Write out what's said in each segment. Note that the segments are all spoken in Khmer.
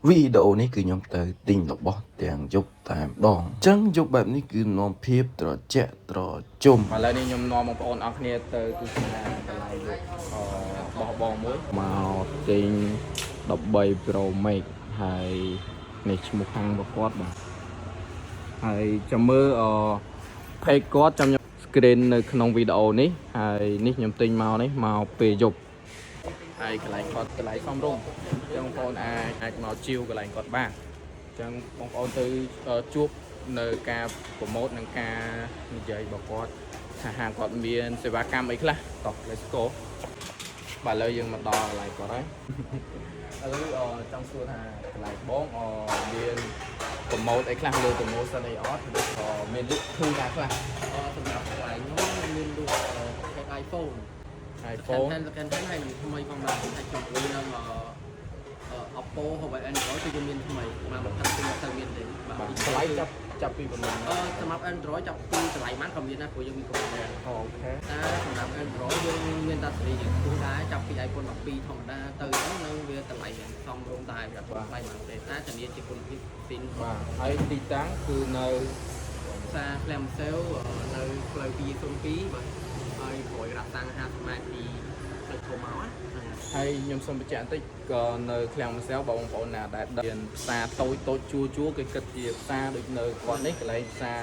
វីដេអូនេះគឺខ្ញុំទៅទិញរបស់ទាំងយប់តែម្ដងអញ្ចឹងយប់បែបនេះគឺនាំភាពត្រជាក់ត្រជុំឥឡូវនេះខ្ញុំនាំបងប្អូនអរគ្នាទៅទស្សនាកន្លែងយប់បោះបងមួយមកទិញ13 Pro Max ហើយនេះឈ្មោះខាងរបស់គាត់បាទហើយចាំមើលpage គាត់ចាំខ្ញុំ screen នៅក្នុងវីដេអូនេះហើយនេះខ្ញុំទិញមកនេះមកពេលយប់ហើយកន្លែងគាត់កន្លែងសំរុំអញ្ចឹងបងប្អូនអាចមកជីវកន្លែងគាត់បានអញ្ចឹងបងប្អូនទៅជួបនៅការប្រម៉ូទនិងការនិយាយរបស់គាត់ថាហាងគាត់មានសេវាកម្មអីខ្លះតោះ let's go បាទឥឡូវយើងមកដល់កន្លែងគាត់ហើយឥឡូវចង់សួរថាកន្លែងបងមានប្រម៉ូទអីខ្លះលើប្រម៉ូសិនអីអត់ឬក៏មានលក់ធូរណាខ្លះសម្រាប់កន្លែងខ្ញុំមានលក់iPhone កាន់តែហើយថ្មីផងដែរតែជាមួយនឹង Oppo ហើយ Android គឺមានថ្មីមកបន្ថែមទៅមានទេបាទថ្លៃចាប់ពីប៉ុណ្ណឹងសម្រាប់ Android ចាប់ពីតម្លៃបានក៏មានដែរព្រោះយើងមានគ្រប់ដែរអូខេតែសម្រាប់ Android យើងមានតាសេរីយើងទូដែរចាប់ពី iPhone 12ធម្មតាទៅនឹងវាតម្លៃសមរម្យដែរវាអត់ថ្លៃមែនទេតែធានាជាគុណភាពស៊ីនបាទហើយទីតាំងគឺនៅផ្សារ Clam Sale នៅផ្លូវ202បាទហើយក្រោយរ៉ាប់តាំង50ម៉ែត្រពីផ្លូវធំមកហើយខ្ញុំសូមបញ្ជាក់បន្តិចក៏នៅឃ្លាំងម្សៅបងប្អូនណាដែលមានផ្សារតូចជួគេគិតជាផ្សារដូចនៅគាត់នេះកន្លែងផ្សារ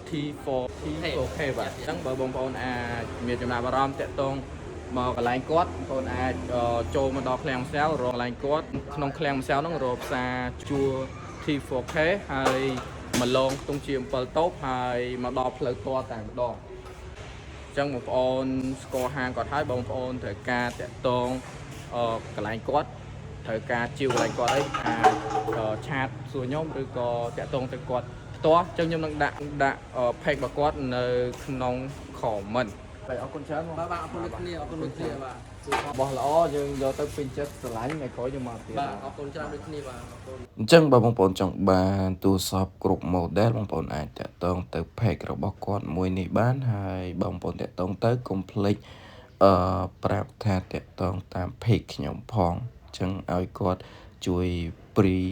T4K បាទអញ្ចឹងបើបងប្អូនអាចមានចំណាប់អារម្មណ៍តាក់ទងមកកន្លែងគាត់បងប្អូនអាចចូលមកដល់ឃ្លាំងម្សៅរកកន្លែងគាត់ក្នុងឃ្លាំងម្សៅហ្នឹងរកផ្សារជួរ T4K ហើយមកឡងខ្ទង់ជា7តូបហើយមកដល់ផ្លូវតតែម្ដងចឹងបងប្អូនស្គាល់ហាងគាត់ហើយបងប្អូនត្រូវការតាក់ទងកន្លែងគាត់ត្រូវការជាវកន្លែងគាត់អីអាចឆាតសួរខ្ញុំឬក៏តាក់ទងទៅគាត់ផ្ទាល់ចឹងខ្ញុំនឹងដាក់ page របស់គាត់នៅក្នុង comment បាទអរគុណច្រើនបាទអរគុណគ្នាបាទបោះល្អយើងយកទៅពេញចិត្តស្រឡាញ់ថ្ងៃក្រោយយើងមកទៀតបាទអរគុណច្រើនដូចគ្នាបាទអរគុណអញ្ចឹងបើបងប្អូនចង់បានទូរស័ព្ទគ្រប់ model បងប្អូនអាចតាក់ទងទៅ page របស់គាត់មួយនេះបានហើយបងប្អូនតាក់ទងទៅកុំភ្លេចប្រាប់ថាតាក់ទងតាម page ខ្ញុំផងអញ្ចឹងឲ្យគាត់ជួយ free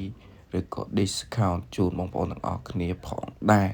ឬក៏ discount ជូនបងប្អូនទាំងអស់គ្នាផងដែរ